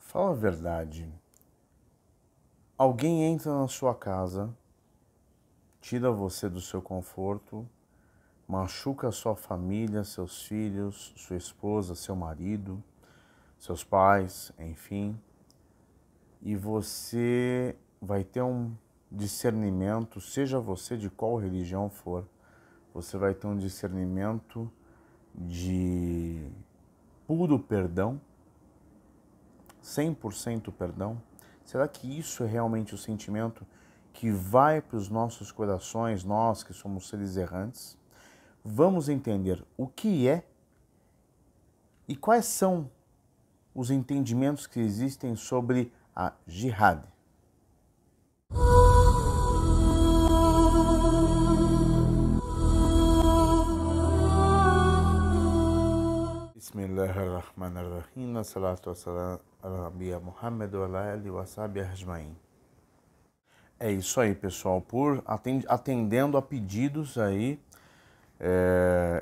Fala a verdade. Alguém entra na sua casa, tira você do seu conforto, machuca a sua família, seus filhos, sua esposa, seu marido, seus pais, enfim, e você vai ter um discernimento, seja você de qual religião for, você vai ter um discernimento de puro perdão, 100% perdão? Será que isso é realmente o sentimento que vai para os nossos corações, nós que somos seres errantes? Vamos entender o que é e quais são os entendimentos que existem sobre a jihad. Bismillahirrahmanirrahim. Salatu wassalam ala Nabiya Muhammad wa ala alihi wa sahbihi ajma'in. É isso aí, pessoal. Atendendo a pedidos aí,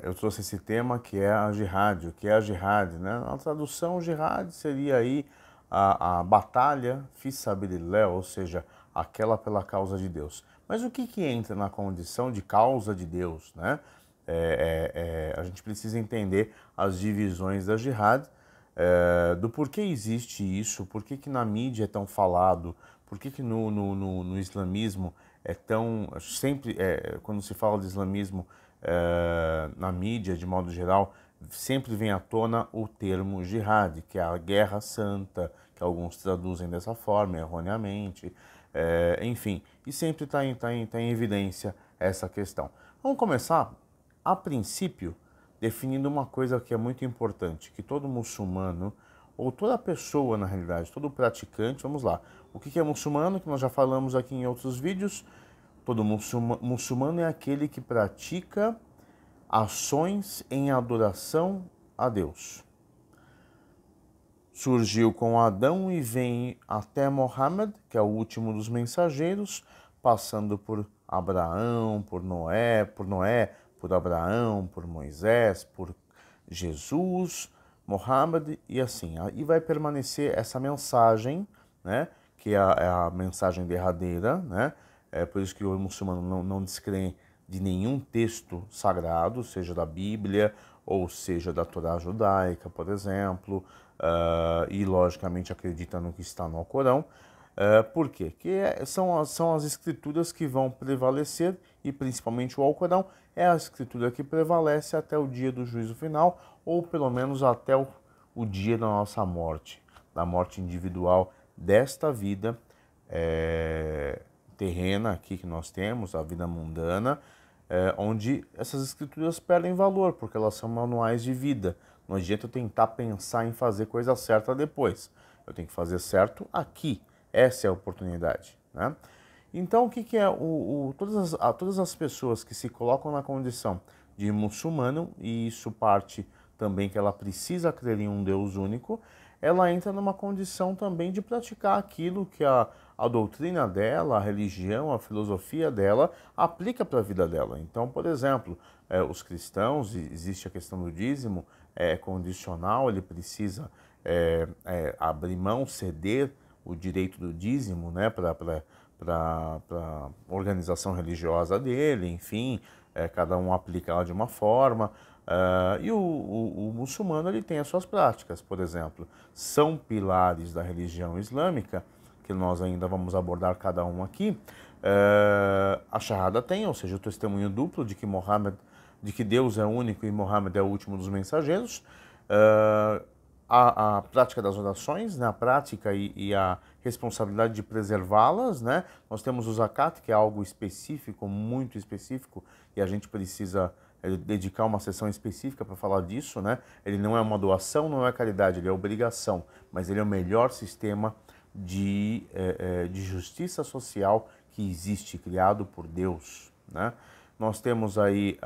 eu trouxe esse tema que é a jihad. O que é a jihad, né? Na tradução, jihad seria aí a batalha fi sabilillah, ou seja, aquela pela causa de Deus. Mas o que entra na condição de causa de Deus, né? A gente precisa entender as divisões da jihad, do porquê existe isso, por que na mídia é tão falado, por que no islamismo é tão... Sempre, quando se fala de islamismo na mídia, de modo geral, sempre vem à tona o termo jihad, que é a guerra santa, que alguns traduzem dessa forma, erroneamente, enfim, e sempre está em evidência essa questão. Vamos começar, a princípio, definindo uma coisa que é muito importante, que todo muçulmano, ou toda pessoa na realidade, todo praticante, vamos lá, o que é muçulmano, que nós já falamos aqui em outros vídeos. Todo muçulmano é aquele que pratica ações em adoração a Deus. Surgiu com Adão e vem até Mohammed, que é o último dos mensageiros, passando por Abraão, por Noé, por Abraão, por Moisés, por Jesus, Mohammed e assim. E vai permanecer essa mensagem, né, que é a mensagem derradeira, né? É por isso que o muçulmano não descrê de nenhum texto sagrado, seja da Bíblia ou seja da Torá judaica, por exemplo, e logicamente acredita no que está no Alcorão. Por quê? São as escrituras que vão prevalecer, e principalmente o Alcorão é a escritura que prevalece até o dia do juízo final, ou pelo menos até o dia da nossa morte, da morte individual desta vida terrena aqui que nós temos, a vida mundana, onde essas escrituras perdem valor, porque elas são manuais de vida. Não adianta eu tentar pensar em fazer coisa certa depois. Eu tenho que fazer certo aqui. Essa é a oportunidade, né? Então, o que é todas as pessoas que se colocam na condição de muçulmano, e isso parte também que ela precisa crer em um Deus único, ela entra numa condição também de praticar aquilo que a doutrina dela, a religião, a filosofia dela aplica para a vida dela. Então, por exemplo, os cristãos, existe a questão do dízimo, é condicional, ele precisa abrir mão, ceder o direito do dízimo, né, para a organização religiosa dele, enfim, cada um aplica de uma forma. E o muçulmano ele tem as suas práticas, por exemplo, são pilares da religião islâmica, que nós ainda vamos abordar cada um aqui. A Shahada tem, ou seja, o testemunho duplo de que Deus é único e Mohammed é o último dos mensageiros. A prática das orações, né, a prática e a responsabilidade de preservá-las, né? Nós temos o zakat, que é algo específico, muito específico, e a gente precisa dedicar uma sessão específica para falar disso, né? Ele não é uma doação, não é caridade, ele é obrigação, mas ele é o melhor sistema de justiça social que existe, criado por Deus, né? Nós temos aí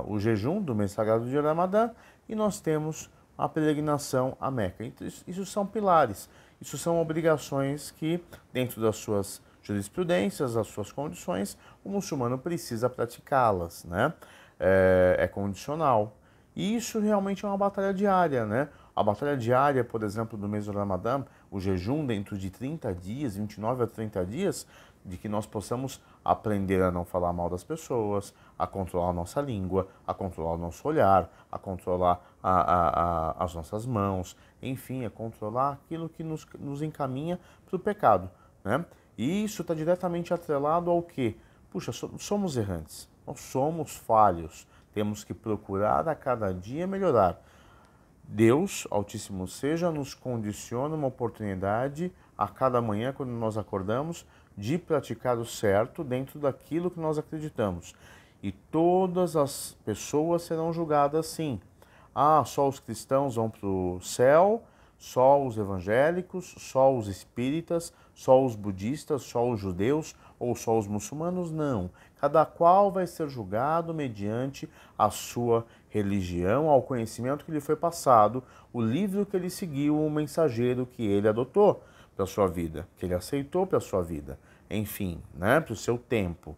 o jejum do mês sagrado de Ramadã e nós temos a peregrinação a Meca. Então, isso são pilares, isso são obrigações que, dentro das suas jurisprudências, das suas condições, o muçulmano precisa praticá-las, né? É condicional. E isso realmente é uma batalha diária, né? A batalha diária, por exemplo, do mês do Ramadã, o jejum dentro de 30 dias, 29 a 30 dias, de que nós possamos aprender a não falar mal das pessoas, a controlar a nossa língua, a controlar o nosso olhar, a controlar as nossas mãos, enfim, a controlar aquilo que nos encaminha para o pecado, né? E isso está diretamente atrelado ao quê? Puxa, somos errantes, nós somos falhos, temos que procurar a cada dia melhorar. Deus, Altíssimo seja, nos condiciona uma oportunidade a cada manhã, quando nós acordamos, de praticar o certo dentro daquilo que nós acreditamos. E todas as pessoas serão julgadas assim. Ah, só os cristãos vão para o céu, só os evangélicos, só os espíritas, só os budistas, só os judeus ou só os muçulmanos? Não. Cada qual vai ser julgado mediante a sua religião, ao conhecimento que lhe foi passado, o livro que ele seguiu, o mensageiro que ele adotou para a sua vida, que ele aceitou para a sua vida, enfim, né, para o seu tempo.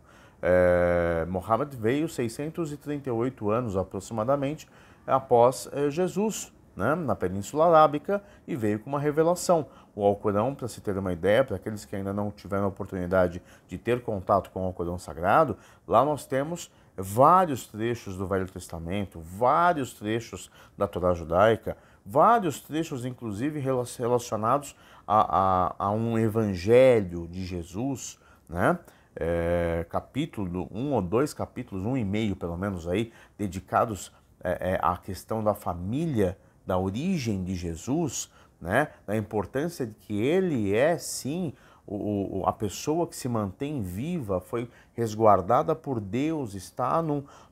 Mohammed veio 638 anos aproximadamente após Jesus, né, na Península Arábica, e veio com uma revelação. O Alcorão, para se ter uma ideia, para aqueles que ainda não tiveram a oportunidade de ter contato com o Alcorão Sagrado, lá nós temos vários trechos do Velho Testamento, vários trechos da Torá judaica, vários trechos, inclusive, relacionados a um evangelho de Jesus, né? Capítulo, um ou dois capítulos, um e meio pelo menos aí, dedicados à questão da família, da origem de Jesus, né? Da importância de que ele é, sim, a pessoa que se mantém viva, foi resguardada por Deus, está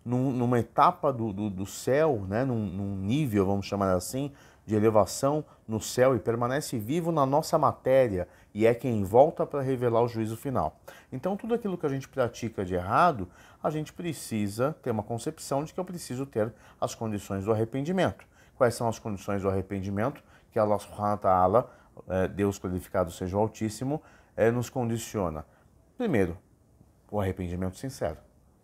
numa etapa do céu, né? num nível, vamos chamar assim, de elevação no céu e permanece vivo na nossa matéria e é quem volta para revelar o juízo final. Então, tudo aquilo que a gente pratica de errado, a gente precisa ter uma concepção de que eu preciso ter as condições do arrependimento. Quais são as condições do arrependimento? Que Allah subhanahu wa ta'ala, Deus glorificado seja o Altíssimo, nos condiciona. Primeiro, o arrependimento sincero,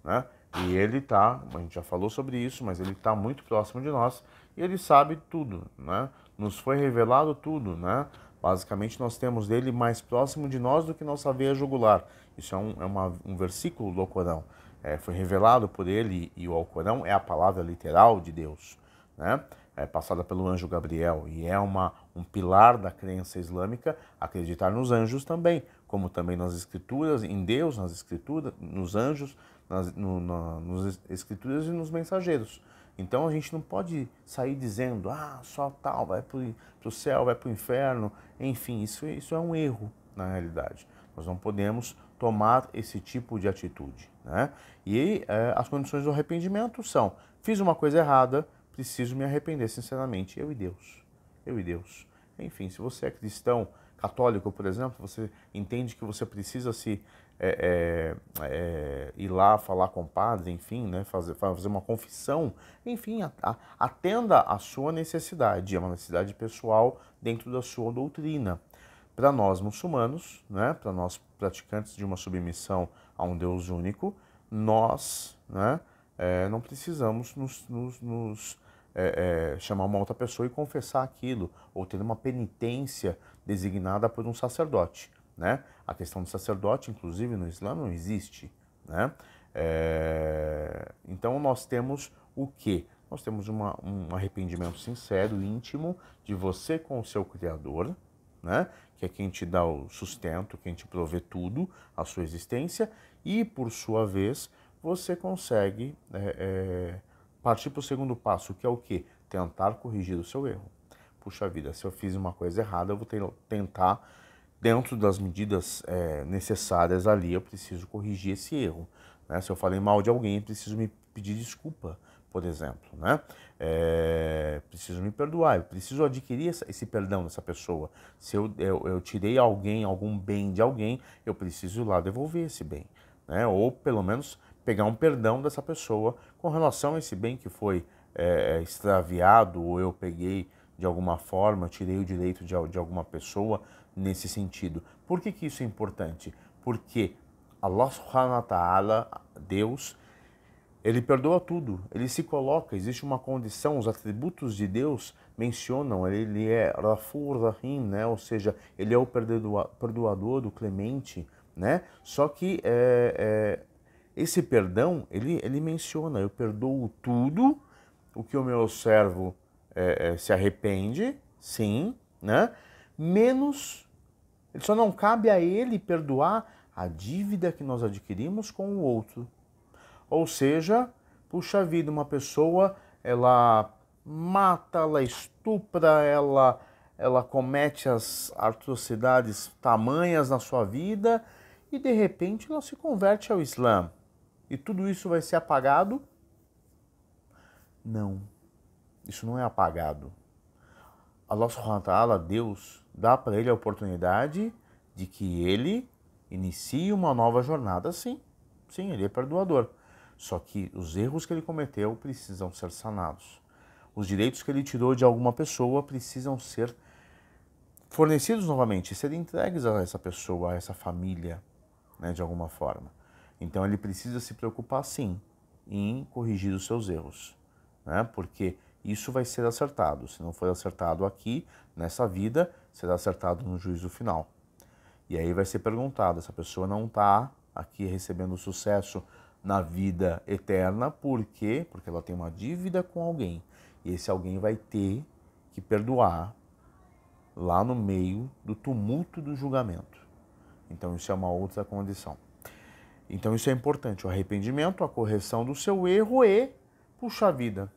né? E ele está, a gente já falou sobre isso, mas ele está muito próximo de nós e ele sabe tudo, né? Nos foi revelado tudo, né? Basicamente, nós temos dele mais próximo de nós do que nossa veia jugular. Isso é um versículo do Alcorão. Foi revelado por ele e o Alcorão é a palavra literal de Deus, né? Passada pelo anjo Gabriel, e é um pilar da crença islâmica acreditar nos anjos também, como também nas escrituras, em Deus, nas escrituras, nos anjos, nas escrituras e nos mensageiros. Então a gente não pode sair dizendo, só tal, vai para o céu, vai para o inferno, enfim, isso é um erro na realidade. Nós não podemos tomar esse tipo de atitude, né? E as condições do arrependimento são, fiz uma coisa errada, preciso me arrepender sinceramente, eu e Deus, eu e Deus. Enfim, se você é cristão, católico, por exemplo, você entende que você precisa ir lá falar com o padre, enfim, né, fazer uma confissão, enfim, atenda à sua necessidade, é uma necessidade pessoal dentro da sua doutrina. Para nós muçulmanos, né, para nós praticantes de uma submissão a um Deus único, nós, né, não precisamos chamar uma outra pessoa e confessar aquilo, ou ter uma penitência designada por um sacerdote, né? A questão do sacerdote, inclusive no Islã, não existe, né? Então nós temos o quê? Nós temos um arrependimento sincero, íntimo, de você com o seu Criador, né? Que é quem te dá o sustento, quem te provê tudo, a sua existência, e por sua vez você consegue partir para o segundo passo, que é o quê? Tentar corrigir o seu erro. Puxa vida, se eu fiz uma coisa errada, eu vou tentar, dentro das medidas necessárias ali, eu preciso corrigir esse erro, né? Se eu falei mal de alguém, eu preciso me pedir desculpa, por exemplo, né? Preciso me perdoar, eu preciso adquirir esse perdão dessa pessoa. Se eu tirei algum bem de alguém, eu preciso ir lá devolver esse bem, né? Ou pelo menos pegar um perdão dessa pessoa com relação a esse bem que foi extraviado, ou eu peguei de alguma forma, tirei o direito de alguma pessoa nesse sentido. Por que isso é importante? Porque Allah subhanahu wa ta'ala, Deus, Ele perdoa tudo, ele se coloca, existe uma condição, os atributos de Deus mencionam, ele é Rafur Rahim, né? Ou seja, ele é o perdoador, o clemente, né? Só que esse perdão, ele menciona, eu perdoo tudo o que o meu servo se arrepende, sim, né? Menos, só não cabe a ele perdoar a dívida que nós adquirimos com o outro. Ou seja, puxa vida, uma pessoa, ela mata, ela estupra, ela comete as atrocidades tamanhas na sua vida e de repente ela se converte ao Islã. E tudo isso vai ser apagado? Não, isso não é apagado. Allah subhanahu wa ta'ala, Deus, dá para ele a oportunidade de que ele inicie uma nova jornada, sim. Sim, ele é perdoador. Só que os erros que ele cometeu precisam ser sanados. Os direitos que ele tirou de alguma pessoa precisam ser fornecidos novamente, ser entregues a essa pessoa, a essa família, né, de alguma forma. Então ele precisa se preocupar, sim, em corrigir os seus erros, né, porque isso vai ser acertado. Se não for acertado aqui, nessa vida, será acertado no juízo final. E aí vai ser perguntado, essa pessoa não está aqui recebendo sucesso na vida eterna, por quê? Porque ela tem uma dívida com alguém. E esse alguém vai ter que perdoar lá no meio do tumulto do julgamento. Então isso é uma outra condição. Então isso é importante, o arrependimento, a correção do seu erro e, puxa vida,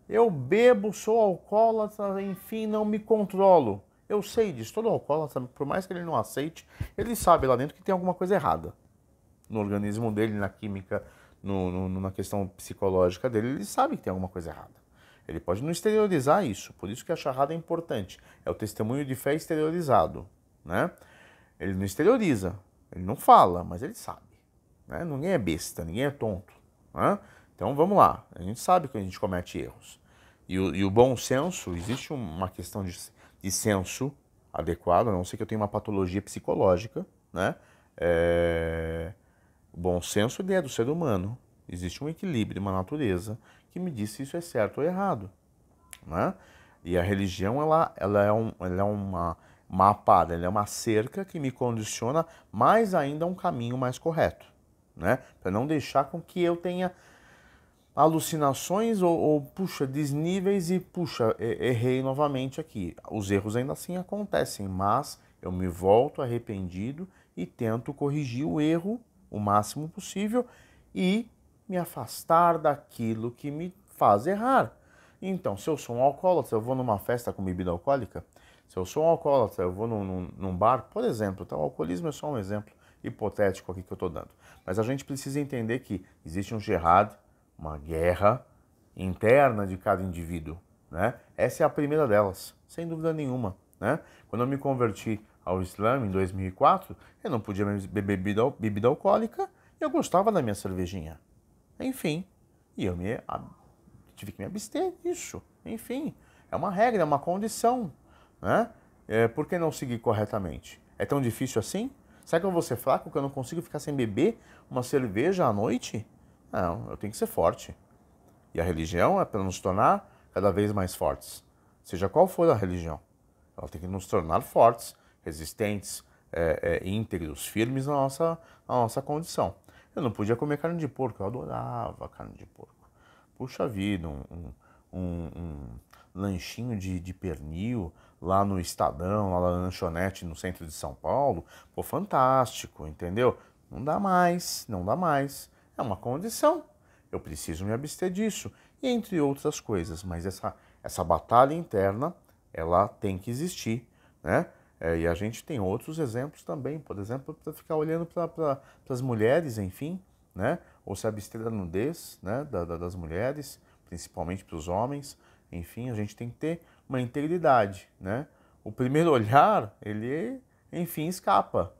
eu bebo, sou alcoólatra, enfim, não me controlo. Eu sei disso, todo alcoólatra, por mais que ele não aceite, ele sabe lá dentro que tem alguma coisa errada no organismo dele, na química, na questão psicológica dele, ele sabe que tem alguma coisa errada. Ele pode não exteriorizar isso, por isso que a charrada é importante. É o testemunho de fé exteriorizado, né? Ele não exterioriza, ele não fala, mas ele sabe, né? Ninguém é besta, ninguém é tonto, né? Então vamos lá, a gente sabe que a gente comete erros. E o bom senso, existe uma questão de senso adequado, a não ser que eu tenha uma patologia psicológica, né? O bom senso ele é do ser humano. Existe um equilíbrio, uma natureza que me diz se isso é certo ou errado, né? E a religião ela é uma aparelho, ela é uma cerca que me condiciona mais ainda a um caminho mais correto, né? Para não deixar com que eu tenha alucinações ou puxa, desníveis e puxa, errei novamente aqui. Os erros ainda assim acontecem, mas eu me volto arrependido e tento corrigir o erro o máximo possível e me afastar daquilo que me faz errar. Então, se eu sou um alcoólatra, eu vou numa festa com bebida alcoólica. Se eu sou um alcoólatra, eu vou num bar, por exemplo. Então, o alcoolismo é só um exemplo hipotético aqui que eu estou dando. Mas a gente precisa entender que existe um jihad, uma guerra interna de cada indivíduo, né? Essa é a primeira delas, sem dúvida nenhuma, né? Quando eu me converti ao Islã em 2004, eu não podia beber bebida alcoólica e eu gostava da minha cervejinha. Enfim, e eu tive que me abster disso. Enfim, é uma regra, é uma condição, né? Por que não seguir corretamente? É tão difícil assim? Será que eu vou ser fraco que eu não consigo ficar sem beber uma cerveja à noite? Não, eu tenho que ser forte. E a religião é para nos tornar cada vez mais fortes. Seja qual for a religião, ela tem que nos tornar fortes, resistentes, íntegros, firmes na nossa condição. Eu não podia comer carne de porco, eu adorava carne de porco. Puxa vida, um lanchinho de pernil lá no Estadão, lá na lanchonete no centro de São Paulo, pô, fantástico, entendeu? Não dá mais, não dá mais. É uma condição. Eu preciso me abster disso. E entre outras coisas. Mas essa batalha interna, ela tem que existir, né? E a gente tem outros exemplos também. Por exemplo, para ficar olhando para as mulheres, enfim, né? Ou se abster da nudez, né? Das mulheres, principalmente para os homens. Enfim, a gente tem que ter uma integridade, né? O primeiro olhar, ele, enfim, escapa.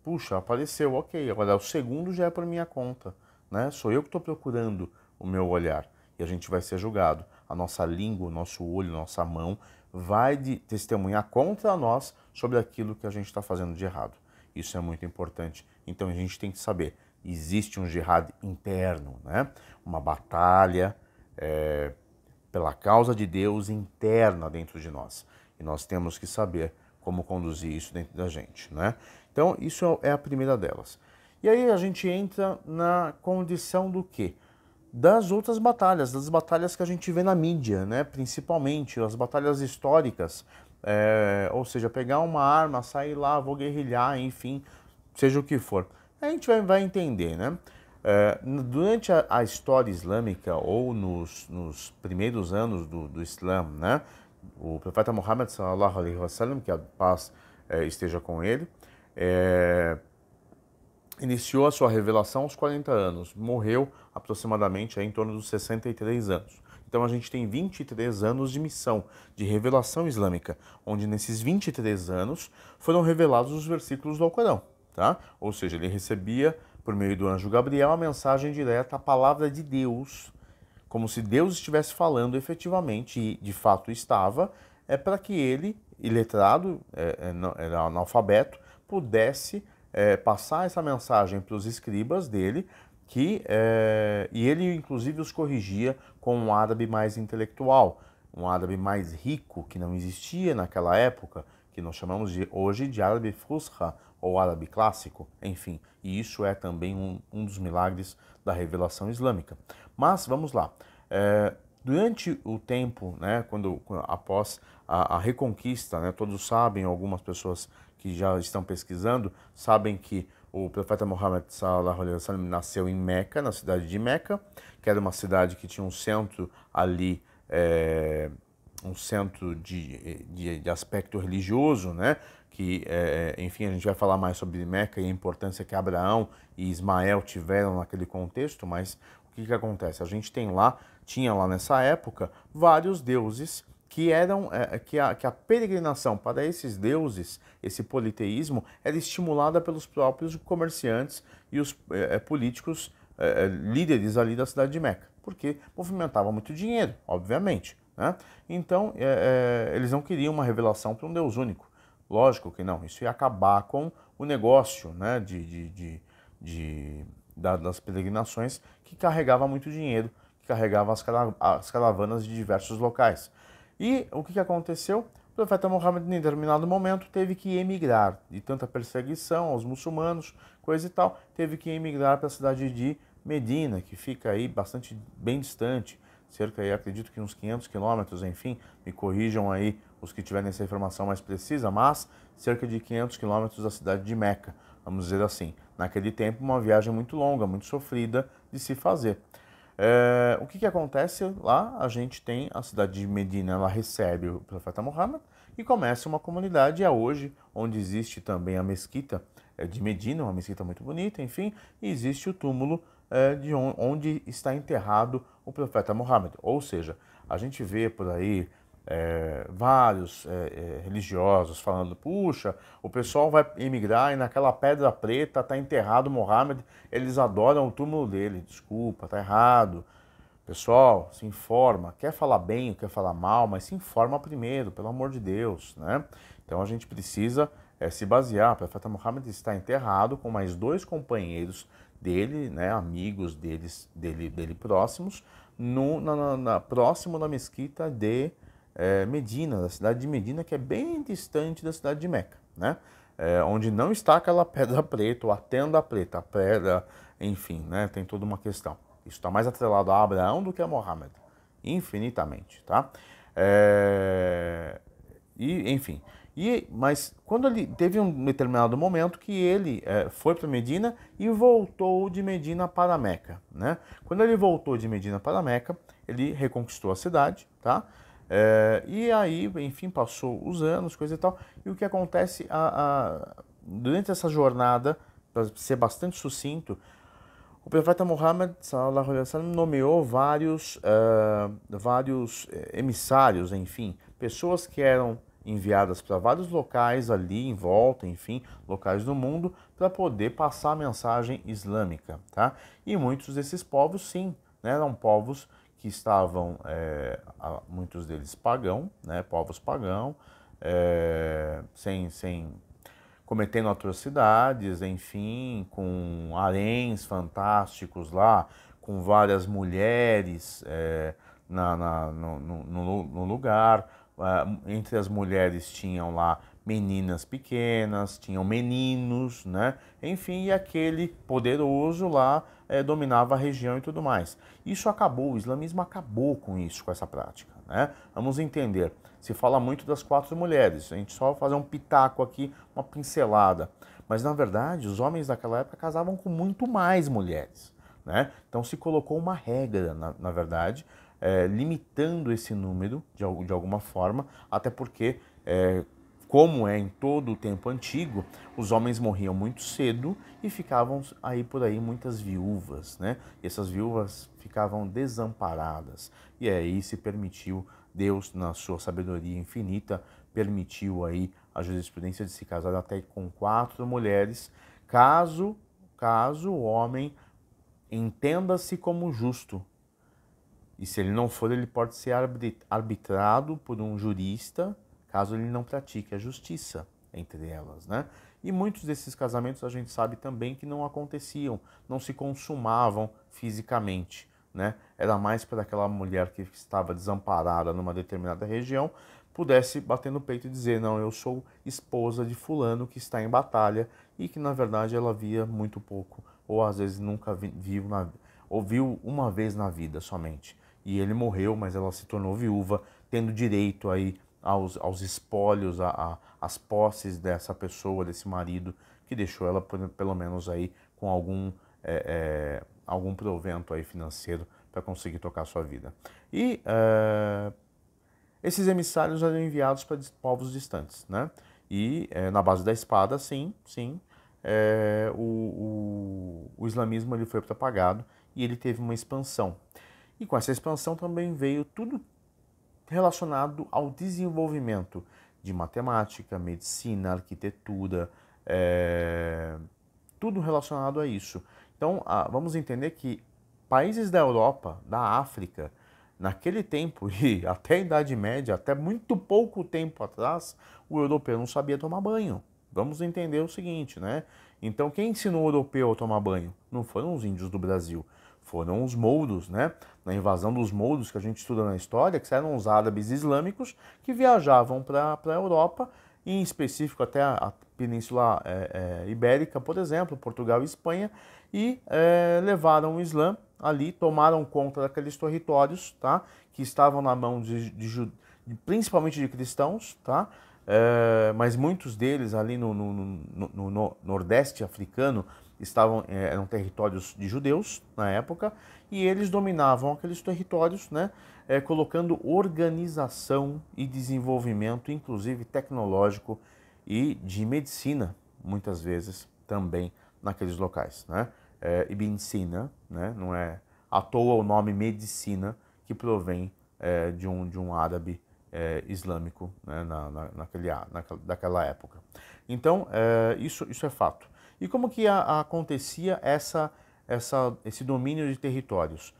Puxa, apareceu, ok. Agora o segundo já é por minha conta, né? Sou eu que estou procurando o meu olhar e a gente vai ser julgado. A nossa língua, o nosso olho, nossa mão vai testemunhar contra nós sobre aquilo que a gente está fazendo de errado. Isso é muito importante. Então a gente tem que saber existe um jihad interno, né? Uma batalha pela causa de Deus interna dentro de nós. E nós temos que saber como conduzir isso dentro da gente, né? Então, isso é a primeira delas. E aí a gente entra na condição do quê? Das outras batalhas, das batalhas que a gente vê na mídia, né? Principalmente as batalhas históricas, ou seja, pegar uma arma, sair lá, vou guerrilhar, enfim, seja o que for. A gente vai entender, né? Durante a história islâmica ou nos primeiros anos do Islã, né? O profeta Muhammad sallallahu alaihi wasallam, que a paz esteja com ele, iniciou a sua revelação aos 40 anos, morreu aproximadamente em torno dos 63 anos. Então a gente tem 23 anos de missão, de revelação islâmica, onde nesses 23 anos foram revelados os versículos do Alcorão, tá? Ou seja, ele recebia, por meio do anjo Gabriel, a mensagem direta, a palavra de Deus, como se Deus estivesse falando efetivamente, e de fato estava, para que ele, iletrado, era analfabeto, pudesse passar essa mensagem para os escribas dele, e ele inclusive os corrigia com um árabe mais intelectual, um árabe mais rico, que não existia naquela época, que nós chamamos hoje de árabe fusha, ou árabe clássico, enfim, e isso é também um dos milagres da revelação islâmica. Mas vamos lá, durante o tempo, né, após a reconquista, né, todos sabem, algumas pessoas que já estão pesquisando, sabem que o profeta Muhammad sallallahu alaihi wasallam nasceu em Meca, na cidade de Meca, que era uma cidade que tinha um centro ali, um centro de aspecto religioso, né? Que, enfim, a gente vai falar mais sobre Meca e a importância que Abraão e Ismael tiveram naquele contexto, mas o que acontece? A gente tinha lá nessa época vários deuses que a peregrinação para esses deuses, esse politeísmo, era estimulada pelos próprios comerciantes e os políticos líderes ali da cidade de Meca, porque movimentava muito dinheiro, obviamente, né? Então, eles não queriam uma revelação para um Deus único. Lógico que não, isso ia acabar com o negócio, né, das peregrinações, que carregava muito dinheiro, que carregava as caravanas de diversos locais. E o que aconteceu? O profeta Muhammad, em determinado momento, teve que emigrar de tanta perseguição aos muçulmanos, coisa e tal, teve que emigrar para a cidade de Medina, que fica aí bastante bem distante, cerca aí, acredito que uns 500 quilômetros, enfim, me corrijam aí os que tiverem essa informação mais precisa, mas cerca de 500 quilômetros da cidade de Meca, vamos dizer assim. Naquele tempo, uma viagem muito longa, muito sofrida de se fazer. O que acontece lá? A gente tem a cidade de Medina, ela recebe o profeta Muhammad e começa uma comunidade, hoje, onde existe também a mesquita de Medina, uma mesquita muito bonita, enfim, e existe o túmulo de onde está enterrado o profeta Muhammad. Ou seja, a gente vê por aí vários religiosos falando, puxa, o pessoal vai emigrar e naquela pedra preta está enterrado Muhammad, eles adoram o túmulo dele. Desculpa, tá errado. Pessoal, se informa, quer falar bem ou quer falar mal, mas se informa primeiro, pelo amor de Deus, né? Então a gente precisa se basear. O profeta Muhammad está enterrado com mais 2 companheiros dele, né, amigos dele próximos, próximo da mesquita de Medina, da cidade de Medina, que é bem distante da cidade de Meca, né? Onde não está aquela pedra preta, ou a tenda preta, a pedra, enfim, né? Tem toda uma questão. Isso está mais atrelado a Abraão do que a Muhammad, infinitamente, tá? Enfim, mas quando ele teve um determinado momento que ele foi para Medina e voltou de Medina para Meca, né? Quando ele voltou de Medina para Meca, ele reconquistou a cidade, tá? E aí, enfim, passou os anos, coisa e tal. E o que acontece durante essa jornada, para ser bastante sucinto, o profeta Muhammad sallallahu alaihi wasallam nomeou vários emissários, enfim, pessoas que eram enviadas para vários locais ali em volta, enfim, locais do mundo, para poder passar a mensagem islâmica, tá? E muitos desses povos, sim, né, eram povos que estavam, muitos deles pagão, né, povos pagão, sem cometendo atrocidades, enfim, com haréns fantásticos lá, com várias mulheres no lugar. Entre as mulheres tinham lá meninas pequenas, tinham meninos, né? Enfim, e aquele poderoso lá dominava a região e tudo mais. Isso acabou, o islamismo acabou com isso, com essa prática, né? Vamos entender. Se fala muito das 4 mulheres, a gente só vai fazer um pitaco aqui, uma pincelada. Mas na verdade, os homens daquela época casavam com muito mais mulheres, né? Então se colocou uma regra, na verdade, limitando esse número de alguma forma, até porque, como é em todo o tempo antigo, os homens morriam muito cedo e ficavam aí por aí muitas viúvas, né? E essas viúvas ficavam desamparadas. E aí se permitiu, Deus, na sua sabedoria infinita, permitiu aí a jurisprudência de se casar até com 4 mulheres, caso o homem entenda-se como justo. E se ele não for, ele pode ser arbitrado por um jurista, caso ele não pratique a justiça entre elas, né? E muitos desses casamentos a gente sabe também que não aconteciam, não se consumavam fisicamente, né? Era mais para aquela mulher que estava desamparada numa determinada região pudesse bater no peito e dizer: não, eu sou esposa de fulano que está em batalha, e que na verdade ela via muito pouco, ou às vezes nunca viu uma vez na vida somente. E ele morreu, mas ela se tornou viúva, tendo direito aí aos espólios, às posses dessa pessoa, desse marido, que deixou ela pelo menos aí com algum provento aí financeiro para conseguir tocar a sua vida. E esses emissários eram enviados para povos distantes, né? E na base da espada, sim, o islamismo ele foi propagado e ele teve uma expansão. E com essa expansão também veio tudo relacionado ao desenvolvimento de matemática, medicina, arquitetura, tudo relacionado a isso. Então, vamos entender que países da Europa, da África, naquele tempo e até a Idade Média, até muito pouco tempo atrás, o europeu não sabia tomar banho. Vamos entender o seguinte, né? Então, quem ensinou o europeu a tomar banho? Não foram os índios do Brasil, foram os mouros, né? Na invasão dos mouros que a gente estuda na história, que eram os árabes islâmicos que viajavam para a Europa, em específico até a Península Ibérica, por exemplo, Portugal e Espanha, e levaram o Islã ali, tomaram conta daqueles territórios, tá? Que estavam na mão principalmente de cristãos, tá? Mas muitos deles ali no Nordeste africano eram territórios de judeus na época, e eles dominavam aqueles territórios, né, colocando organização e desenvolvimento, inclusive tecnológico e de medicina, muitas vezes também naqueles locais, né? Ibn Sina, né, não é à toa o nome medicina, que provém de um árabe islâmico, né, daquela época. Então, isso é fato. E como que acontecia esse domínio de territórios?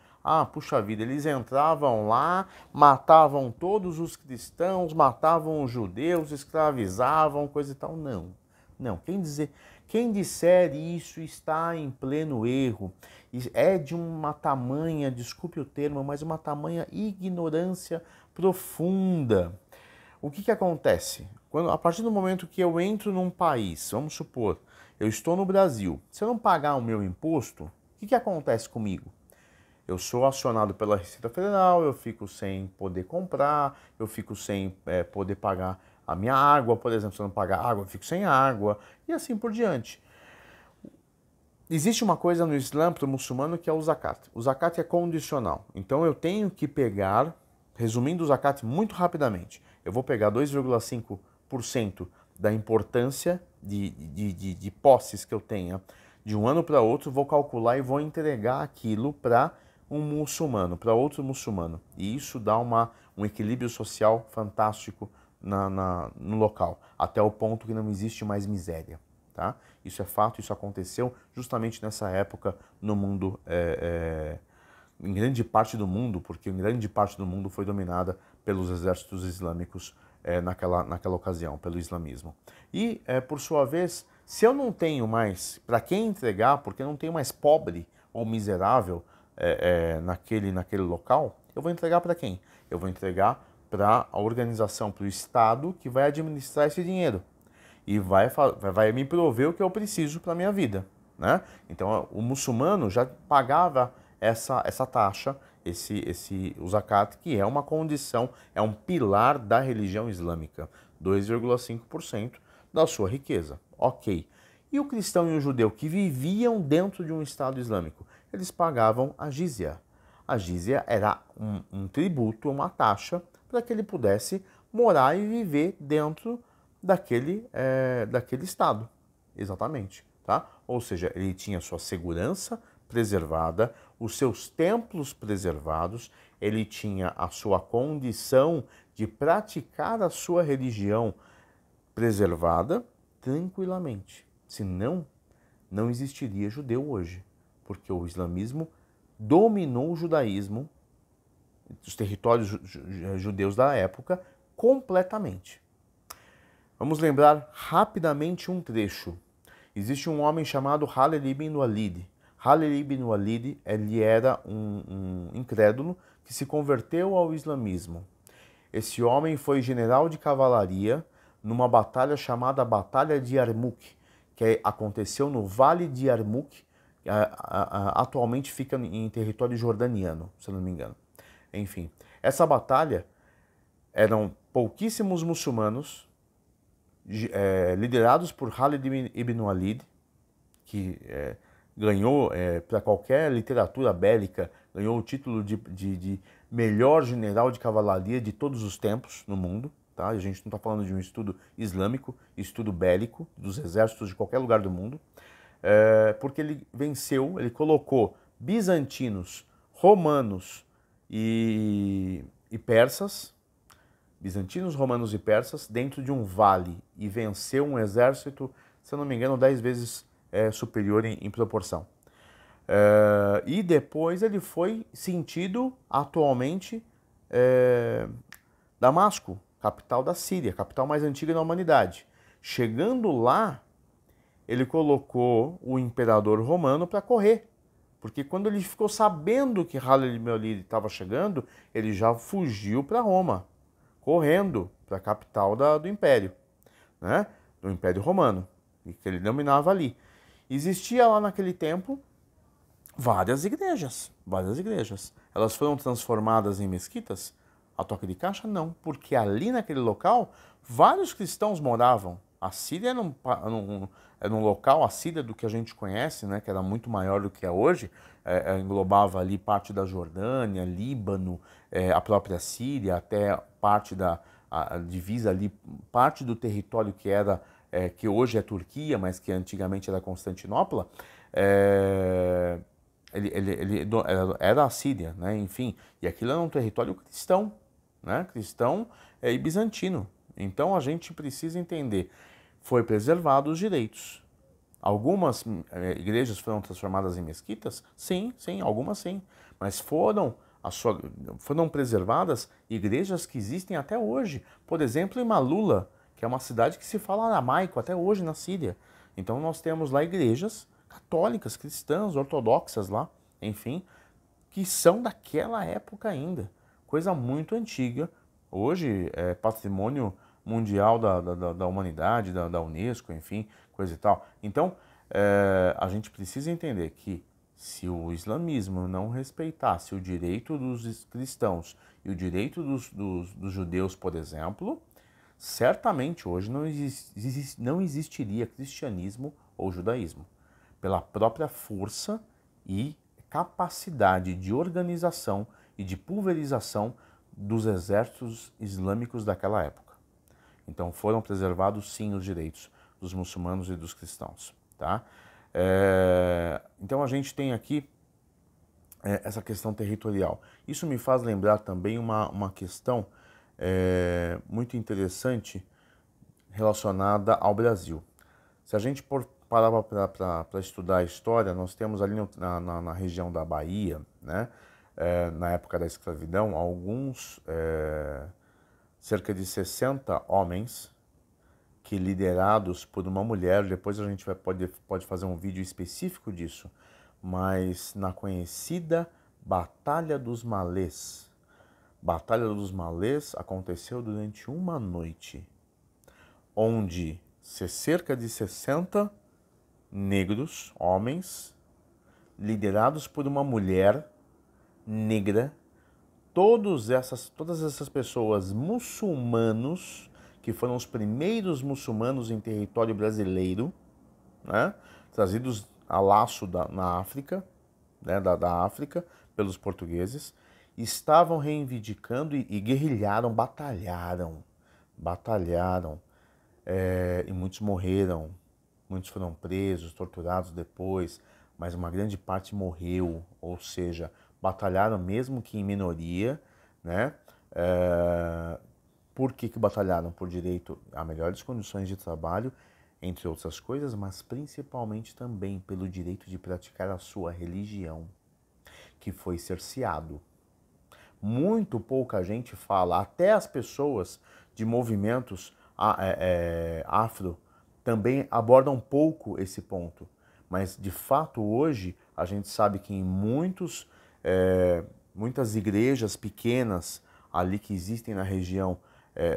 Puxa vida, eles entravam lá, matavam todos os cristãos, matavam os judeus, escravizavam, coisa e tal. Não, não. Quem disser isso está em pleno erro. É de uma tamanha, desculpe o termo, mas uma tamanha ignorância profunda. O que acontece? A partir do momento que eu entro num país, vamos supor, eu estou no Brasil, se eu não pagar o meu imposto, o que acontece comigo? Eu sou acionado pela Receita Federal, eu fico sem poder comprar, eu fico sem poder pagar a minha água, por exemplo, se eu não pagar água, eu fico sem água, e assim por diante. Existe uma coisa no Islã para o muçulmano que é o zakat. O zakat é condicional, então eu tenho que pegar, resumindo o zakat muito rapidamente, eu vou pegar 2,5% da importância de posses que eu tenha de um ano para outro, vou calcular e vou entregar aquilo para um muçulmano, para outro muçulmano. E isso dá um equilíbrio social fantástico no local, até o ponto que não existe mais miséria. Tá? Isso é fato, isso aconteceu justamente nessa época no mundo, em grande parte do mundo, porque grande parte do mundo foi dominada pelos exércitos islâmicos naquela ocasião, pelo islamismo. E, por sua vez, se eu não tenho mais para quem entregar, porque eu não tenho mais pobre ou miserável naquele local, eu vou entregar para quem? Eu vou entregar para a organização, para o Estado que vai administrar esse dinheiro e vai me prover o que eu preciso para a minha vida, né? Então, o muçulmano já pagava essa taxa, o zakat, que é uma condição, é um pilar da religião islâmica, 2,5% da sua riqueza. Ok. E o cristão e o judeu que viviam dentro de um Estado islâmico, eles pagavam a jizya. A jizya era um tributo, uma taxa, para que ele pudesse morar e viver dentro daquele Estado. Exatamente. Tá? Ou seja, ele tinha sua segurança preservada, os seus templos preservados, ele tinha a sua condição de praticar a sua religião preservada tranquilamente. Senão, não existiria judeu hoje, porque o islamismo dominou o judaísmo, os territórios judeus da época, completamente. Vamos lembrar rapidamente um trecho. Existe um homem chamado Khalid ibn Walid. Khalid ibn Walid, ele era um incrédulo que se converteu ao islamismo. Esse homem foi general de cavalaria numa batalha chamada Batalha de Yarmouk, que aconteceu no Vale de Yarmouk, atualmente fica em território jordaniano, se não me engano. Enfim, essa batalha eram pouquíssimos muçulmanos, liderados por Khalid ibn Walid, que ganhou, para qualquer literatura bélica, ganhou o título de melhor general de cavalaria de todos os tempos no mundo. Tá? A gente não está falando de um estudo islâmico, estudo bélico dos exércitos de qualquer lugar do mundo, porque ele venceu, ele colocou bizantinos, romanos e persas, bizantinos, romanos e persas, dentro de um vale e venceu um exército, se eu não me engano, 10 vezes superior em proporção. E depois ele foi sentido atualmente Damasco, capital da Síria, capital mais antiga da humanidade. Chegando lá, ele colocou o imperador romano para correr, porque quando ele ficou sabendo que Khalid ibn Walid estava chegando, ele já fugiu para Roma, correndo para a capital do Império, né? Do Império Romano, que ele dominava ali. Existia lá naquele tempo várias igrejas. Elas foram transformadas em mesquitas? A toque de caixa? Não, porque ali naquele local vários cristãos moravam. A Síria era um local, a Síria do que a gente conhece, né, que era muito maior do que é hoje, englobava ali parte da Jordânia, Líbano, a própria Síria, até parte a divisa ali, parte do território que hoje é Turquia, mas que antigamente era Constantinopla, ele era a Síria, né? Enfim, e aquilo era um território cristão, né? Cristão e bizantino. Então a gente precisa entender, foi preservado os direitos. Algumas igrejas foram transformadas em mesquitas? Sim, algumas sim. Mas foram preservadas igrejas que existem até hoje. Por exemplo, em Malula, que é uma cidade que se fala aramaico até hoje na Síria. Então nós temos lá igrejas católicas, cristãs, ortodoxas lá, enfim, que são daquela época ainda. Coisa muito antiga. Hoje é patrimônio mundial da humanidade, da Unesco, enfim, coisa e tal. Então, a gente precisa entender que se o islamismo não respeitasse o direito dos cristãos e o direito dos judeus, por exemplo, certamente hoje não existiria cristianismo ou judaísmo, pela própria força e capacidade de organização e de pulverização dos exércitos islâmicos daquela época. Então foram preservados sim os direitos dos muçulmanos e dos cristãos. Tá? Então a gente tem aqui essa questão territorial. Isso me faz lembrar também uma questão muito interessante relacionada ao Brasil. Se a gente parar para estudar a história, nós temos ali na região da Bahia, né, na época da escravidão, alguns cerca de 60 homens que, liderados por uma mulher, depois a gente pode fazer um vídeo específico disso, mas na conhecida Batalha dos Malês. Batalha dos Malês aconteceu durante uma noite, onde cerca de 60 negros, homens, liderados por uma mulher negra, todas essas pessoas muçulmanos, que foram os primeiros muçulmanos em território brasileiro, né, trazidos a laço na África, né, da África, pelos portugueses, estavam reivindicando e guerrilharam, batalharam, e muitos morreram, muitos foram presos, torturados depois, mas uma grande parte morreu, ou seja, batalharam mesmo que em minoria, né? Por que batalharam? Por direito a melhores condições de trabalho, entre outras coisas, mas principalmente também pelo direito de praticar a sua religião, que foi cerceado. Muito pouca gente fala, até as pessoas de movimentos afro também abordam pouco esse ponto. Mas, de fato, hoje, a gente sabe que em muitas igrejas pequenas ali que existem na região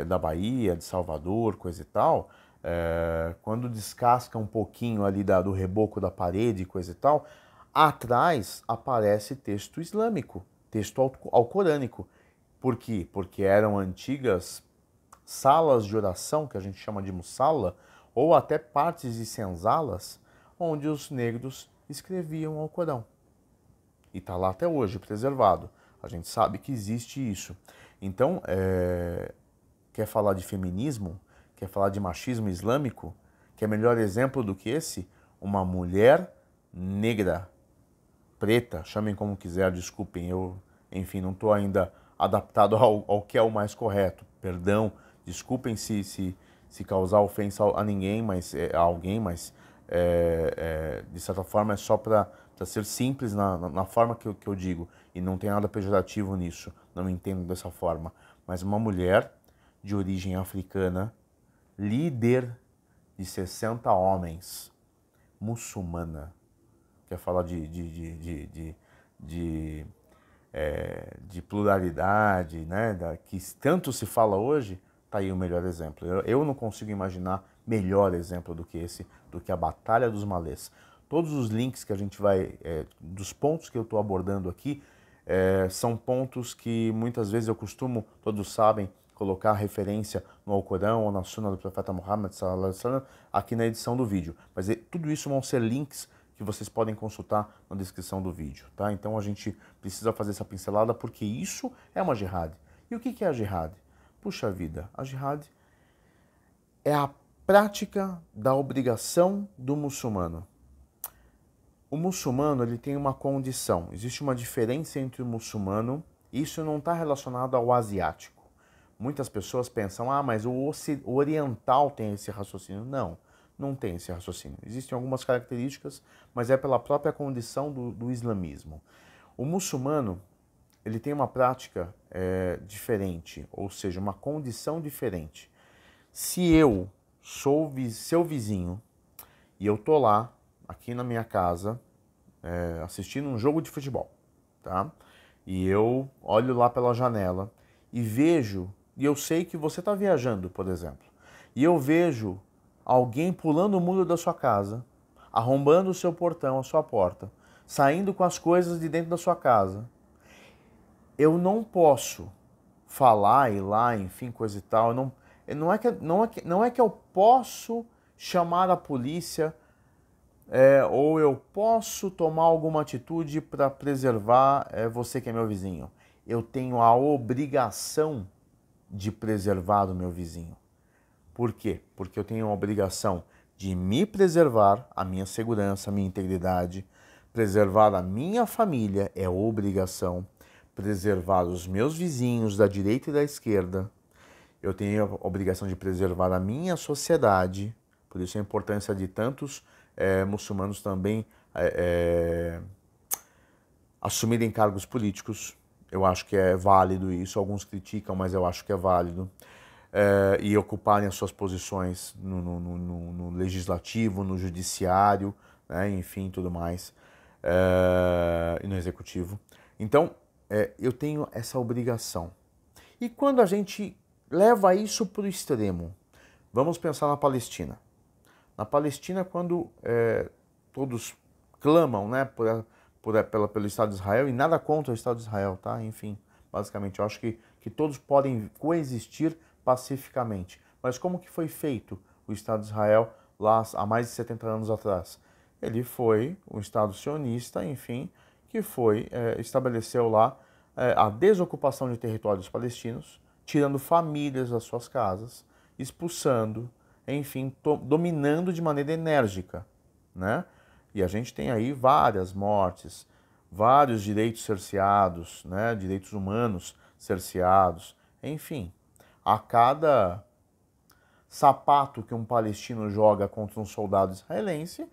da Bahia, de Salvador, coisa e tal, quando descasca um pouquinho ali do reboco da parede, coisa e tal, atrás aparece texto islâmico, texto alcorânico. Por quê? Porque eram antigas salas de oração, que a gente chama de mussala, ou até partes de senzalas, onde os negros escreviam o Alcorão. E está lá até hoje, preservado. A gente sabe que existe isso. Então, quer falar de feminismo? Quer falar de machismo islâmico? Quer melhor exemplo do que esse? Uma mulher negra, preta, chamem como quiser, desculpem, eu, enfim, não estou ainda adaptado ao que é o mais correto. Perdão, desculpem se causar ofensa a ninguém, mas a alguém, mas de certa forma é só para ser simples na forma que eu digo, e não tem nada pejorativo nisso, não entendo dessa forma. Mas uma mulher de origem africana, líder de 60 homens, muçulmana, quer falar de pluralidade, né, que tanto se fala hoje, tá aí o melhor exemplo. Eu não consigo imaginar melhor exemplo do que esse, do que a Batalha dos Malês. Todos os links que a gente vai, dos pontos que eu estou abordando aqui, são pontos que muitas vezes eu costumo, todos sabem, colocar referência no Alcorão ou na Sunna do Profeta Muhammad sallallahu alaihi wasallam aqui na edição do vídeo. Mas tudo isso vão ser links que vocês podem consultar na descrição do vídeo, tá? Então a gente precisa fazer essa pincelada porque isso é uma jihad. E o que é a jihad? Puxa vida, a jihad é a prática da obrigação do muçulmano. O muçulmano, ele tem uma condição, existe uma diferença entre o muçulmano, e isso não está relacionado ao asiático. Muitas pessoas pensam, mas o oriental tem esse raciocínio. Não, não tem esse raciocínio. Existem algumas características, mas é pela própria condição do islamismo. O muçulmano, ele tem uma prática diferente, ou seja, uma condição diferente. Se eu sou seu vizinho e eu tô lá, aqui na minha casa, assistindo um jogo de futebol, tá? E eu olho lá pela janela e vejo, e eu sei que você está viajando, por exemplo, e eu vejo alguém pulando o muro da sua casa, arrombando o seu portão, a sua porta, saindo com as coisas de dentro da sua casa. Eu não posso falar, ir lá, enfim, coisa e tal. Não é que eu posso chamar a polícia ou eu posso tomar alguma atitude para preservar você que é meu vizinho. Eu tenho a obrigação de preservar o meu vizinho. Por quê? Porque eu tenho a obrigação de me preservar, a minha segurança, a minha integridade, preservar a minha família é obrigação, preservar os meus vizinhos da direita e da esquerda. Eu tenho a obrigação de preservar a minha sociedade, por isso a importância de tantos muçulmanos também assumirem cargos políticos. Eu acho que é válido isso, alguns criticam, mas eu acho que é válido. E ocuparem as suas posições no legislativo, no judiciário, né, enfim, tudo mais, e no executivo. Então, eu tenho essa obrigação. E quando a gente leva isso para o extremo, vamos pensar na Palestina. Na Palestina, quando todos clamam, né, pelo Estado de Israel, e nada contra o Estado de Israel, tá? Enfim, basicamente, eu acho que todos podem coexistir pacificamente. Mas como que foi feito o Estado de Israel lá há mais de 70 anos atrás? Ele foi um Estado sionista, enfim, que estabeleceu lá a desocupação de territórios palestinos, tirando famílias das suas casas, expulsando, enfim, dominando de maneira enérgica, né? E a gente tem aí várias mortes, vários direitos cerceados, né? Direitos humanos cerceados, enfim. A cada sapato que um palestino joga contra um soldado israelense,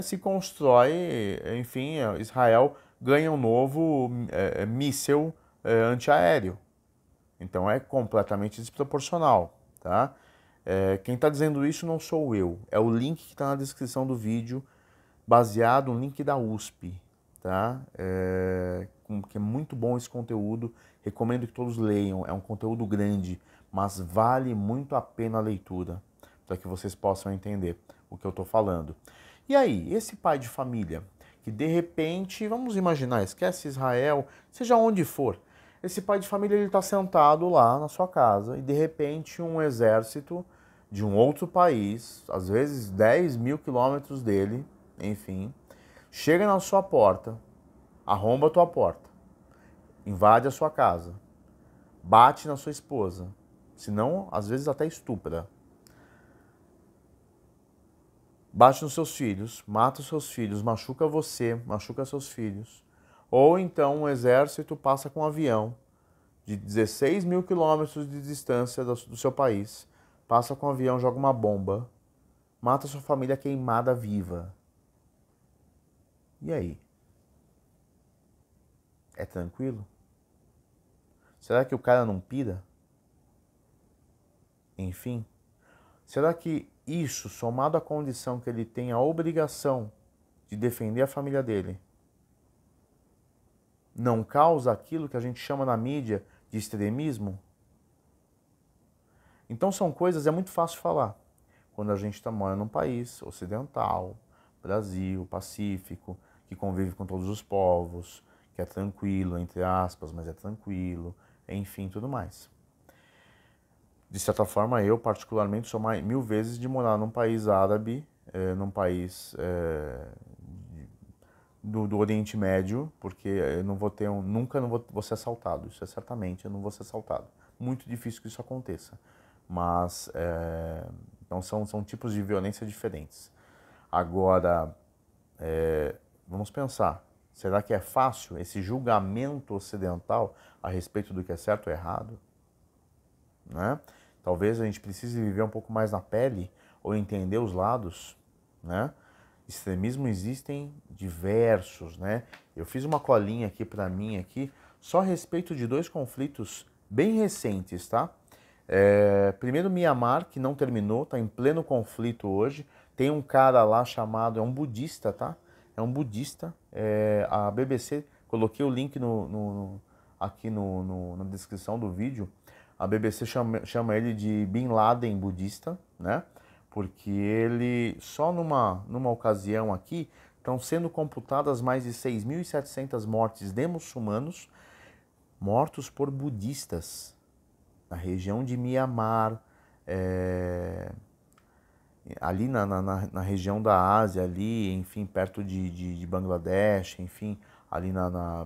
se constrói, enfim, Israel ganha um novo míssil antiaéreo. Então é completamente desproporcional, tá? Quem está dizendo isso não sou eu, é o link que está na descrição do vídeo, baseado no link da USP, tá? Que é muito bom esse conteúdo, recomendo que todos leiam, é um conteúdo grande, mas vale muito a pena a leitura, para que vocês possam entender o que eu estou falando. E aí, esse pai de família, que de repente, vamos imaginar, esquece Israel, seja onde for, esse pai de família ele está sentado lá na sua casa e de repente um exército de um outro país, às vezes 10 mil quilômetros dele, enfim, chega na sua porta, arromba a tua porta, invade a sua casa, bate na sua esposa, se não, às vezes até estupra. Bate nos seus filhos, mata os seus filhos, machuca você, machuca seus filhos. Ou então um exército passa com um avião de 16 mil quilômetros de distância do seu país, passa com um avião, joga uma bomba, mata sua família queimada viva. E aí? É tranquilo? Será que o cara não pira? Enfim, será que isso, somado à condição que ele tem a obrigação de defender a família dele, não causa aquilo que a gente chama na mídia de extremismo? Então são coisas, é muito fácil falar. Quando a gente mora num país ocidental, Brasil, Pacífico, que convive com todos os povos, que é tranquilo, entre aspas, mas é tranquilo, enfim, tudo mais. De certa forma, eu particularmente sou mil vezes de morar num país árabe, num país do Oriente Médio, porque eu não vou ter nunca não vou ser assaltado, isso é certamente, eu não vou ser assaltado. Muito difícil que isso aconteça, mas então são tipos de violência diferentes. Agora, vamos pensar, será que é fácil esse julgamento ocidental a respeito do que é certo ou errado? Né? Talvez a gente precise viver um pouco mais na pele ou entender os lados, né? Extremismo existem diversos, né? Eu fiz uma colinha aqui para mim aqui só a respeito de dois conflitos bem recentes, tá? Primeiro Mianmar, que não terminou, tá em pleno conflito hoje. Tem um cara lá chamado, é um budista, tá? É um budista. A BBC, coloquei o link aqui na descrição do vídeo. A BBC chama ele de Bin Laden budista, né? Porque ele, só numa ocasião aqui, estão sendo computadas mais de 6.700 mortes de muçulmanos mortos por budistas na região de Mianmar, ali na região da Ásia, ali, enfim, perto de Bangladesh, enfim, ali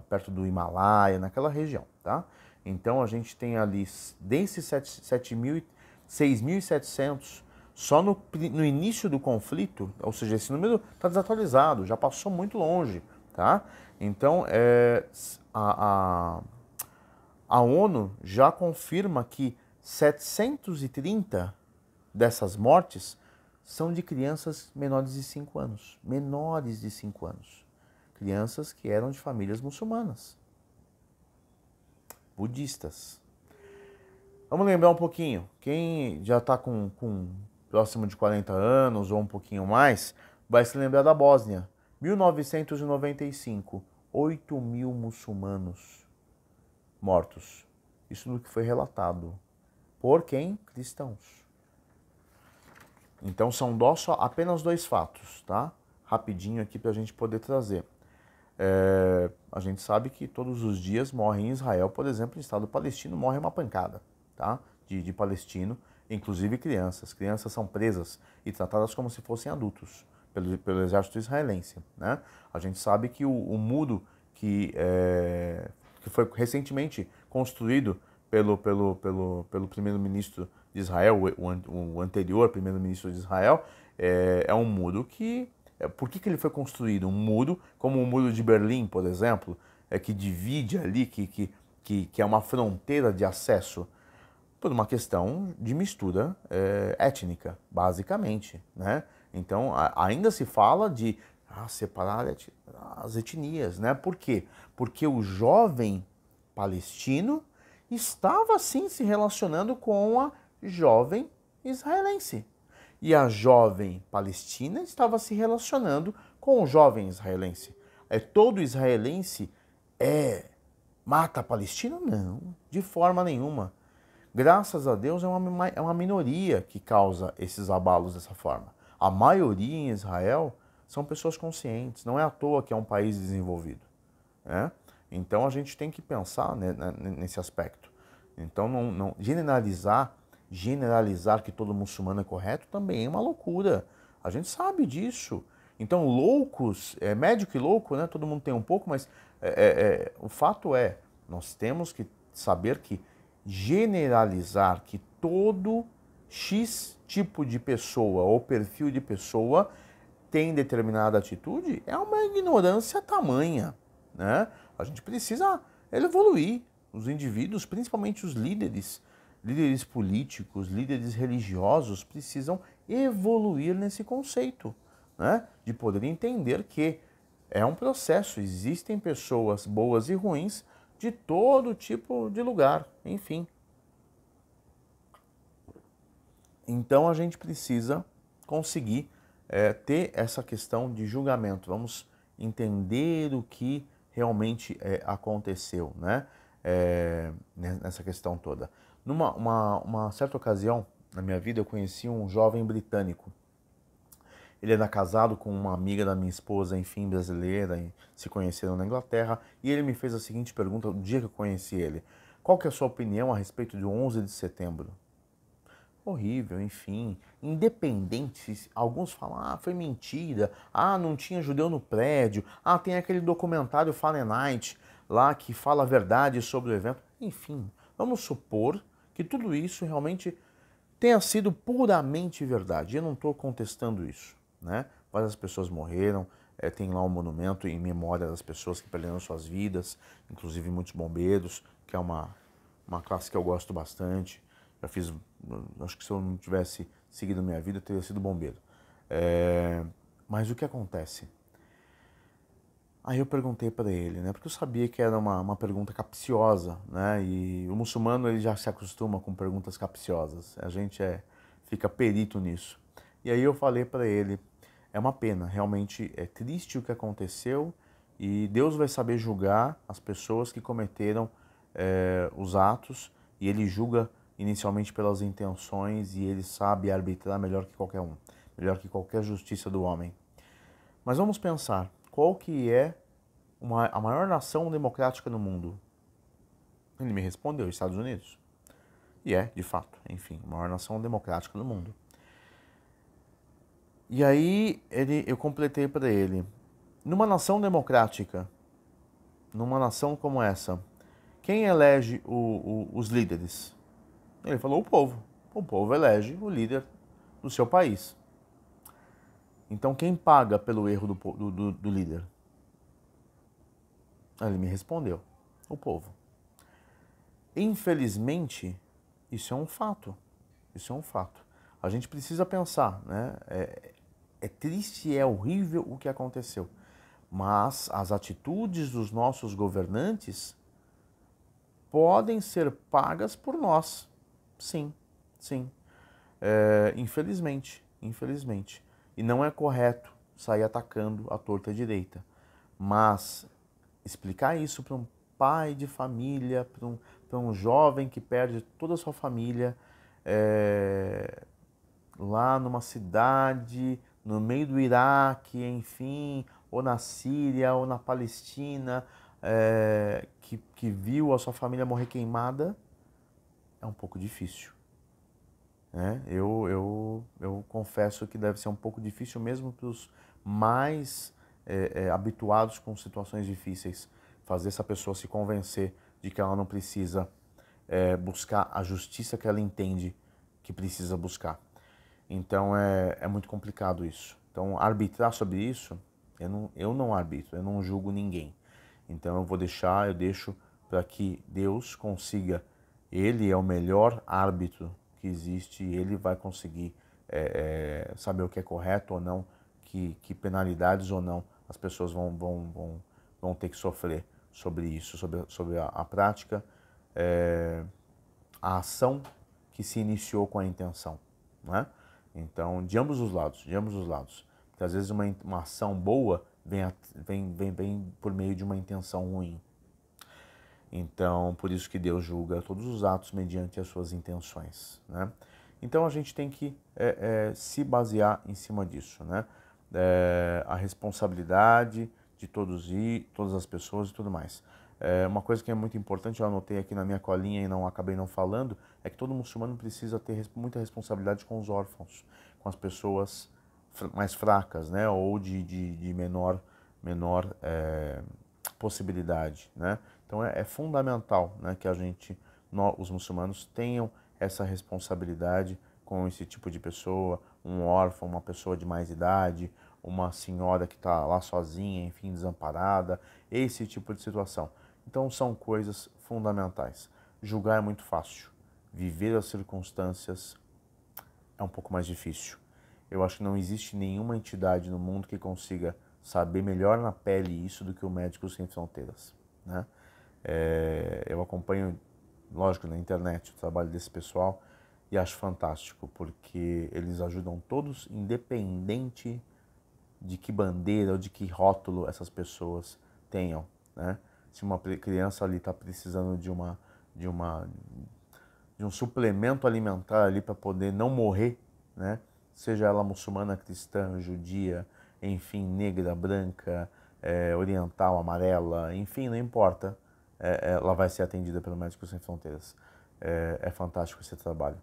perto do Himalaia, naquela região, tá? Então a gente tem ali, desses 6.700, só no início do conflito, ou seja, esse número está desatualizado, já passou muito longe, tá? Então a ONU já confirma que 730 dessas mortes são de crianças menores de 5 anos. Menores de 5 anos. Crianças que eram de famílias muçulmanas. budistas. Vamos lembrar um pouquinho, quem já está com próximo de 40 anos ou um pouquinho mais, vai se lembrar da Bósnia. 1995, 8 mil muçulmanos mortos. Isso do que foi relatado. Por quem? Cristãos. Então são apenas dois fatos, tá? Rapidinho aqui para a gente poder trazer. A gente sabe que todos os dias morre em Israel, por exemplo, em Estado palestino, morre uma pancada, tá? De palestino, inclusive crianças. Crianças são presas e tratadas como se fossem adultos pelo exército israelense, né? A gente sabe que o muro que foi recentemente construído pelo primeiro-ministro de Israel, o anterior primeiro-ministro de Israel, é um muro que... Por que ele foi construído? Um muro, como o muro de Berlim, por exemplo, que divide ali, que é uma fronteira de acesso, por uma questão de mistura étnica, basicamente, né? Então, ainda se fala de separar as etnias, né? Por quê? Porque o jovem palestino estava, sim, se relacionando com a jovem israelense. E a jovem palestina estava se relacionando com o jovem israelense. Todo israelense mata palestino? Não, de forma nenhuma. Graças a Deus é uma minoria que causa esses abalos dessa forma. A maioria em Israel são pessoas conscientes, não é à toa que é um país desenvolvido, né? Então a gente tem que pensar, né, nesse aspecto. Então não generalizar que todo muçulmano é correto também é uma loucura. A gente sabe disso. Então loucos, médico e louco, né? Todo mundo tem um pouco, mas o fato nós temos que saber que generalizar que todo X tipo de pessoa ou perfil de pessoa tem determinada atitude é uma ignorância tamanha, né? A gente precisa evoluir. Os indivíduos, principalmente os líderes políticos, líderes religiosos, precisam evoluir nesse conceito, né? De poder entender que é um processo, existem pessoas boas e ruins de todo tipo de lugar, enfim. Então a gente precisa conseguir ter essa questão de julgamento. Vamos entender o que realmente aconteceu, né? Nessa questão toda. Uma certa ocasião na minha vida eu conheci um jovem britânico. Ele era casado com uma amiga da minha esposa, enfim, brasileira, e se conheceram na Inglaterra, e ele me fez a seguinte pergunta no dia que eu conheci ele: qual que é a sua opinião a respeito de 11 de setembro? Horrível, enfim, independente, alguns falam, foi mentira, não tinha judeu no prédio, tem aquele documentário Fahrenheit lá que fala a verdade sobre o evento, enfim, vamos supor que tudo isso realmente tenha sido puramente verdade. Eu não estou contestando isso, né? Várias pessoas morreram, tem lá um monumento em memória das pessoas que perderam suas vidas, inclusive muitos bombeiros, que é uma classe que eu gosto bastante. Já fiz, acho que se eu não tivesse seguido minha vida, eu teria sido bombeiro. Mas o que acontece? Aí eu perguntei para ele, né? Porque eu sabia que era uma pergunta capciosa, né? E o muçulmano ele já se acostuma com perguntas capciosas. A gente fica perito nisso. E aí eu falei para ele, é uma pena, realmente é triste o que aconteceu e Deus vai saber julgar as pessoas que cometeram os atos e Ele julga inicialmente pelas intenções e Ele sabe arbitrar melhor que qualquer um, melhor que qualquer justiça do homem. Mas vamos pensar, qual que é a maior nação democrática no mundo? Ele me respondeu, Estados Unidos. E de fato, enfim, a maior nação democrática do mundo. E aí eu completei para ele, numa nação democrática, numa nação como essa, quem elege os líderes? Ele falou, o povo. O povo elege o líder do seu país. Então quem paga pelo erro do líder? Ele me respondeu, o povo. Infelizmente, isso é um fato. Isso é um fato. A gente precisa pensar, né? É triste e é horrível o que aconteceu. Mas as atitudes dos nossos governantes podem ser pagas por nós. Sim, sim. Infelizmente, infelizmente. E não é correto sair atacando a torta direita. Mas explicar isso para um pai de família, para um jovem que perde toda a sua família, lá numa cidade, no meio do Iraque, enfim, ou na Síria, ou na Palestina, que viu a sua família morrer queimada, é um pouco difícil. Né? Eu confesso que deve ser um pouco difícil mesmo para os mais habituados com situações difíceis, fazer essa pessoa se convencer de que ela não precisa buscar a justiça que ela entende que precisa buscar. Então é muito complicado isso. Então arbitrar sobre isso, eu não arbitro, eu não julgo ninguém. Então eu deixo para que Deus consiga, Ele é o melhor árbitro que existe e Ele vai conseguir saber o que é correto ou não, que penalidades ou não as pessoas vão ter que sofrer sobre isso, sobre a prática, a ação que se iniciou com a intenção, né? Então, de ambos os lados, de ambos os lados. Porque às vezes uma ação boa vem por meio de uma intenção ruim. Então, por isso que Deus julga todos os atos mediante as suas intenções, né? Então, a gente tem que se basear em cima disso, né? A responsabilidade de todas as pessoas e tudo mais. Uma coisa que é muito importante, eu anotei aqui na minha colinha e acabei não falando, é que todo muçulmano precisa ter muita responsabilidade com os órfãos, com as pessoas mais fracas, né? Ou de menor possibilidade, né? Então é fundamental, né, que os muçulmanos tenham essa responsabilidade com esse tipo de pessoa, um órfão, uma pessoa de mais idade, uma senhora que está lá sozinha, enfim, desamparada, esse tipo de situação. Então são coisas fundamentais. Julgar é muito fácil, viver as circunstâncias é um pouco mais difícil. Eu acho que não existe nenhuma entidade no mundo que consiga saber melhor na pele isso do que o Médicos Sem Fronteiras, né? Eu acompanho, lógico, na internet o trabalho desse pessoal e acho fantástico, porque eles ajudam todos, independente de que bandeira ou de que rótulo essas pessoas tenham, né? Se uma criança ali está precisando de um suplemento alimentar ali para poder não morrer, né? Seja ela muçulmana, cristã, judia, enfim, negra, branca, oriental, amarela, enfim, não importa, ela vai ser atendida pelo Médicos Sem Fronteiras. É fantástico esse trabalho.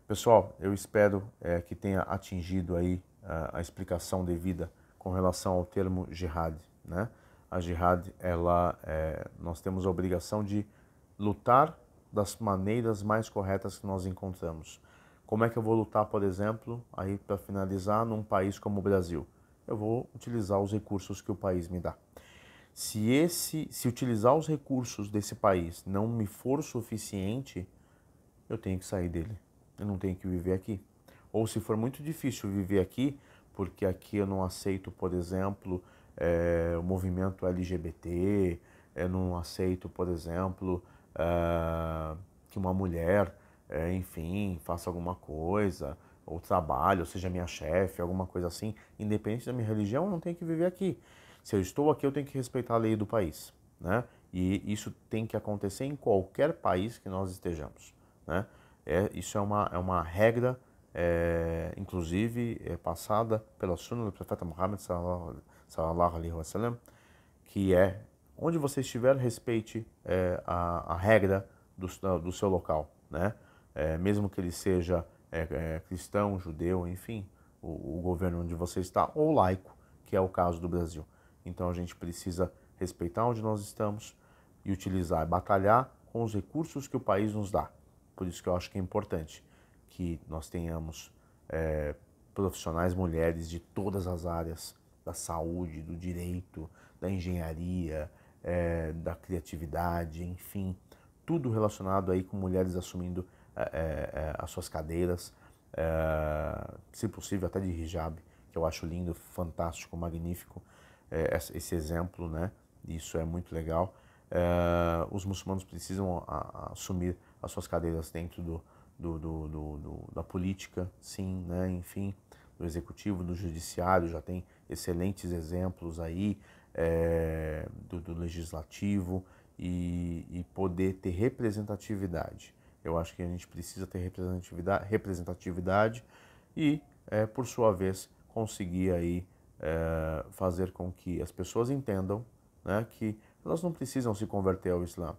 Pessoal, eu espero que tenha atingido aí a explicação devida com relação ao termo jihad, né? A jihad, nós temos a obrigação de lutar das maneiras mais corretas que nós encontramos. Como é que eu vou lutar, por exemplo, aí para finalizar, num país como o Brasil? Eu vou utilizar os recursos que o país me dá. Se utilizar os recursos desse país não me for suficiente, eu tenho que sair dele. Eu não tenho que viver aqui. Ou se for muito difícil viver aqui, porque aqui eu não aceito, por exemplo, o movimento LGBT, eu não aceito, por exemplo, que uma mulher, enfim, faça alguma coisa, ou trabalhe, ou seja minha chefe, alguma coisa assim, independente da minha religião, eu não tenho que viver aqui. Se eu estou aqui, eu tenho que respeitar a lei do país, né? E isso tem que acontecer em qualquer país que nós estejamos, né? Isso é uma regra, inclusive, passada pela Sunna do profeta Muhammad sallallahu alaihi wasallam, que onde você estiver, respeite a regra do seu local, né? Mesmo que ele seja cristão, judeu, enfim, o governo onde você está, ou laico, que é o caso do Brasil. Então a gente precisa respeitar onde nós estamos e utilizar, batalhar com os recursos que o país nos dá. Por isso que eu acho que é importante que nós tenhamos profissionais mulheres de todas as áreas, da saúde, do direito, da engenharia, da criatividade, enfim, tudo relacionado aí com mulheres assumindo as suas cadeiras, se possível até de hijab, que eu acho lindo, fantástico, magnífico, esse exemplo, né? Isso é muito legal. Os muçulmanos precisam assumir as suas cadeiras dentro da política, sim, né? Enfim, do executivo, do judiciário, já tem excelentes exemplos aí, do legislativo, e poder ter representatividade. Eu acho que a gente precisa ter representatividade e, por sua vez, conseguir aí fazer com que as pessoas entendam, né, que elas não precisam se converter ao Islã.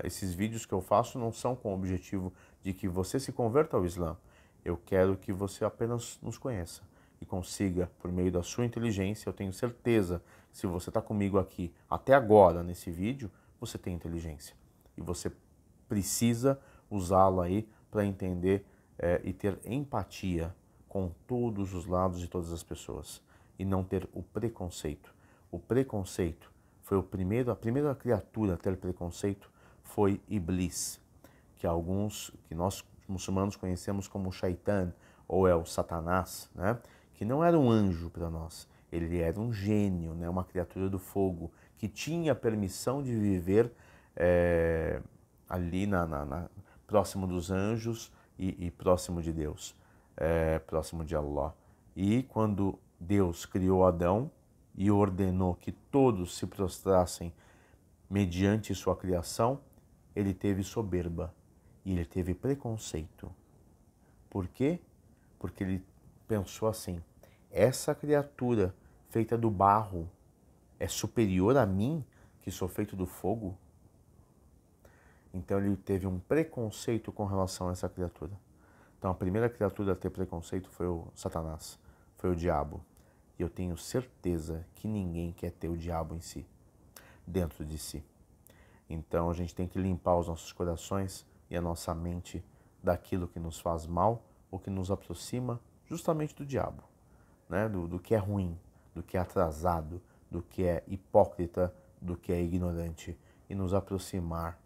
Esses vídeos que eu faço não são com o objetivo de que você se converta ao Islã. Eu quero que você apenas nos conheça e consiga, por meio da sua inteligência, eu tenho certeza, se você está comigo aqui até agora nesse vídeo, você tem inteligência. E você precisa usá-la aí para entender e ter empatia com todos os lados de todas as pessoas. E não ter o preconceito. O preconceito foi a primeira criatura a ter preconceito foi Iblis, que nós muçulmanos conhecemos como Shaitan, ou o Satanás, né? Que não era um anjo para nós, ele era um gênio, né? Uma criatura do fogo, que tinha permissão de viver ali próximo dos anjos e próximo de Deus, próximo de Allah. E quando Deus criou Adão e ordenou que todos se prostrassem mediante sua criação, ele teve soberba e ele teve preconceito. Por quê? Porque ele pensou assim: essa criatura feita do barro é superior a mim, que sou feito do fogo? Então ele teve um preconceito com relação a essa criatura. Então a primeira criatura a ter preconceito foi o Satanás, foi o diabo. E eu tenho certeza que ninguém quer ter o diabo em si, dentro de si. Então a gente tem que limpar os nossos corações e a nossa mente daquilo que nos faz mal ou que nos aproxima justamente do diabo, né? Do que é ruim, do que é atrasado, do que é hipócrita, do que é ignorante, e nos aproximar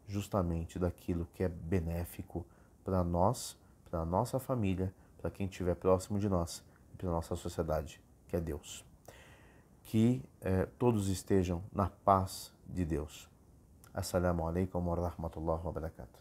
justamente daquilo que é benéfico para nós, para a nossa família, para quem estiver próximo de nós e para a nossa sociedade, que é Deus. Que todos estejam na paz de Deus. Assalamu alaikum wa rahmatullahi wa barakatuh.